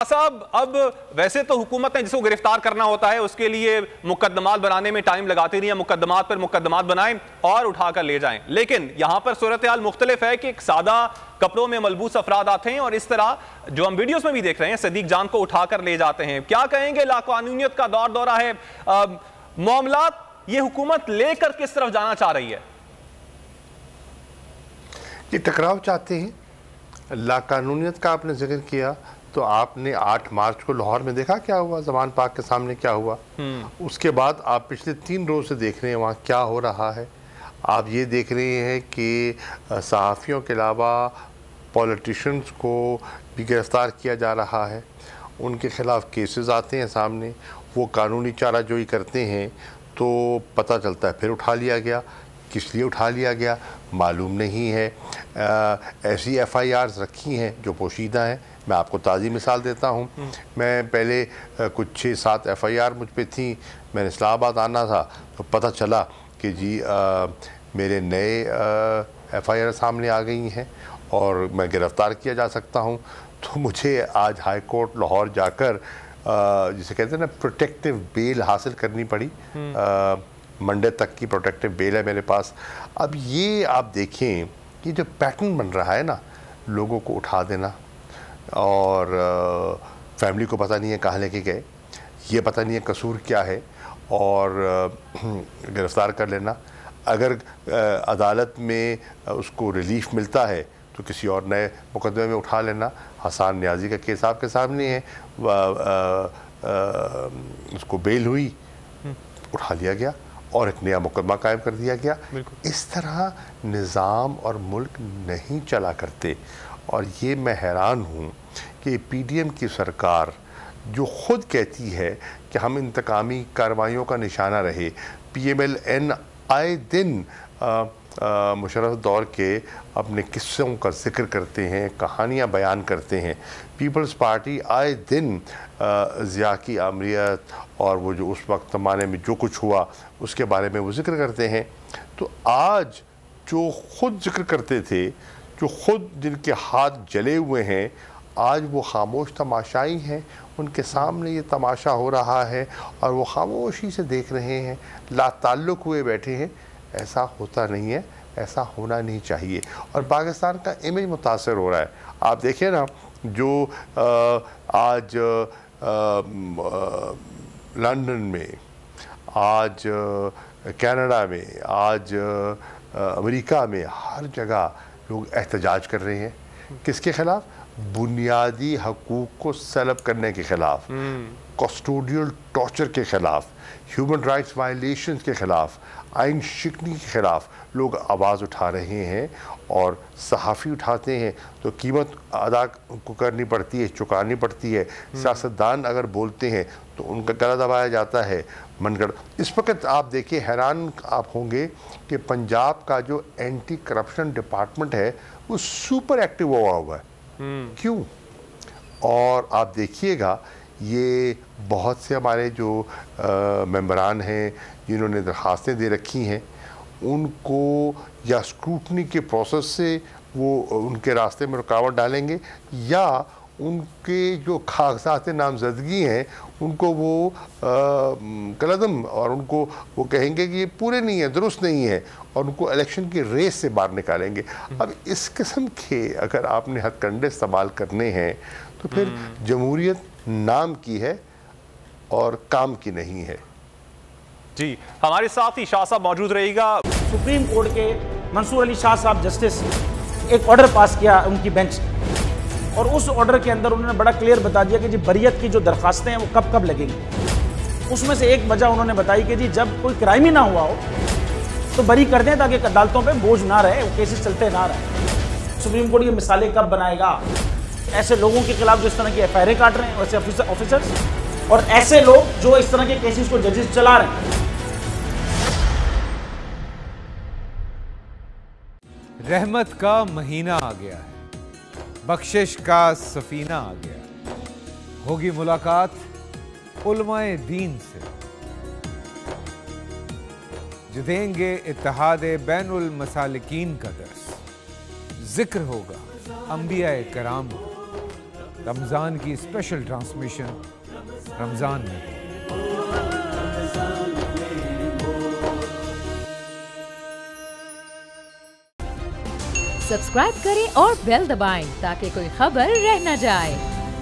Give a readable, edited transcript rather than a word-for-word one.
साहब, अब वैसे तो हुकूमत ने जिसको गिरफ्तार करना होता है उसके लिए मुकदमात बनाने में टाइम लगाती रही है, मुकदमात पर मुकदमात बनाएं और उठाकर ले जाएं, लेकिन यहां पर सूरत हाल मुख्तलिफ है कि एक सादा कपड़ों में मलबूस अफराद आते हैं और इस तरह जो हम वीडियोस में भी देख रहे हैं सदीक जान को उठाकर ले जाते हैं। क्या कहेंगे, लाकानूनियत का दौर दौरा है, मामला ये हुकूमत लेकर किस तरफ जाना चाह रही है? ये टकराव चाहते हैं। लाकानूनियत का आपने जिक्र किया तो आपने 8 मार्च को लाहौर में देखा क्या हुआ, जमान पाक के सामने क्या हुआ। उसके बाद आप पिछले 3 रोज से देख रहे हैं वहाँ क्या हो रहा है। आप ये देख रहे हैं कि सहाफ़ियों के अलावा पॉलिटिशियंस को भी गिरफ़्तार किया जा रहा है, उनके ख़िलाफ़ केसेस आते हैं सामने, वो कानूनी चाराजोई करते हैं तो पता चलता है फिर उठा लिया गया। किस लिए उठा लिया गया मालूम नहीं है। ऐसी FIRs रखी हैं जो पोशीदा हैं। मैं आपको ताज़ी मिसाल देता हूँ। मैं पहले कुछ 6-7 FIR मुझ पे थी। मैंने इस्लामाबाद आना था तो पता चला कि जी मेरे नए FIR सामने आ गई हैं और मैं गिरफ़्तार किया जा सकता हूँ। तो मुझे आज हाई कोर्ट लाहौर जाकर जिसे कहते हैं ना प्रोटेक्टिव बेल हासिल करनी पड़ी। मंडे तक की प्रोटेक्टिव बेल है मेरे पास। अब ये आप देखें कि जो पैटर्न बन रहा है ना, लोगों को उठा देना और फैमिली को पता नहीं है कहाँ लेके गए, ये पता नहीं है कसूर क्या है, और गिरफ़्तार कर लेना। अगर अदालत में उसको रिलीफ मिलता है तो किसी और नए मुकदमे में उठा लेना। हसन न्याजी का केस आपके सामने है, उसको बेल हुई, उठा लिया गया और एक नया मुकदमा कायम कर दिया गया। इस तरह निज़ाम और मुल्क नहीं चला करते। और ये मैं हैरान हूँ कि PDM की सरकार जो ख़ुद कहती है कि हम इंतकामी कार्रवाइयों का निशाना रहे, PMLN आए दिन मुशर्रफ दौर के अपने किस्सों का जिक्र करते हैं, कहानियाँ बयान करते हैं। पीपल्स पार्टी आए दिन ज़िया की आमरीत और वो जो उस वक्त ज़माने में जो कुछ हुआ उसके बारे में वो जिक्र करते हैं। तो आज जो ख़ुद जिक्र करते थे, जो ख़ुद जिनके हाथ जले हुए हैं, आज वो खामोश तमाशाई हैं। उनके सामने ये तमाशा हो रहा है और वो खामोशी से देख रहे हैं, लाताल्लुक़ हुए बैठे हैं। ऐसा होता नहीं है, ऐसा होना नहीं चाहिए। और पाकिस्तान का इमेज मुतासर हो रहा है। आप देखिए ना, जो आज लंदन में, आज कनाडा में, आज अमेरिका में, हर जगह लोग एहतजाज कर रहे हैं। किसके खिलाफ? बुनियादी हकूक़ को सलब करने के ख़िलाफ़, कस्टोडियल टॉर्चर के ख़िलाफ़, ह्यूमन राइट्स वायलेशंस के ख़िलाफ़, आइन शिकनी के ख़िलाफ़ लोग आवाज़ उठा रहे हैं। और सहाफ़ी उठाते हैं तो कीमत अदा को करनी पड़ती है, चुकानी पड़ती है। सियासतदान अगर बोलते हैं तो उनका गला दबाया जाता है, मनगढ़। इस वक्त आप देखिए, हैरान आप होंगे कि पंजाब का जो एंटी करप्शन डिपार्टमेंट है वो सुपर एक्टिव हुआ है। क्यों? और आप देखिएगा ये बहुत से हमारे जो मेंबरान हैं जिन्होंने दरख्वास्तें दे रखी हैं, उनको या स्क्रूटनी के प्रोसेस से वो उनके रास्ते में रुकावट डालेंगे, या उनके जो कागजात नामजदगी हैं उनको वो कलदम और उनको वो कहेंगे कि ये पूरे नहीं है, दुरुस्त नहीं है, और उनको इलेक्शन की रेस से बाहर निकालेंगे। अब इस किस्म के अगर आपने हथकंडे इस्तेमाल करने हैं तो फिर जमहूरियत नाम की है और काम की नहीं है। जी, हमारे साथ ही शाह साहब मौजूद रहेगा। सुप्रीम कोर्ट के मंसूर अली शाह साहब जस्टिस एक ऑर्डर पास किया उनकी बेंच, और उस ऑर्डर के अंदर उन्होंने बड़ा क्लियर बता दिया कि जी बरियत की जो दरखास्तें हैं वो कब कब लगेंगी। उसमें से एक वजह उन्होंने बताई कि जी जब कोई क्राइम ही ना हुआ हो तो बरी कर दें ताकि अदालतों पे बोझ ना रहे, वो केसेस चलते ना रहे। सुप्रीम कोर्ट ये मिसालें कब बनाएगा ऐसे लोगों के खिलाफ जो इस तरह की FIR काट रहे हैं, वैसे ऑफिसर्स, और ऐसे लोग जो इस तरह के केसेस को जजेस चला रहे हैं। रहमत का महीना आ गया है, बख्शिश का सफीना आ गया, होगी मुलाकात उलमाए दीन से, जो देंगे इत्तेहादे बैनुल मसालिकीन का दर्स, जिक्र होगा अंबियाए कराम, रमज़ान की स्पेशल ट्रांसमिशन रमज़ान में। सब्सक्राइब करें और बेल दबाएं ताकि कोई खबर रह न जाए।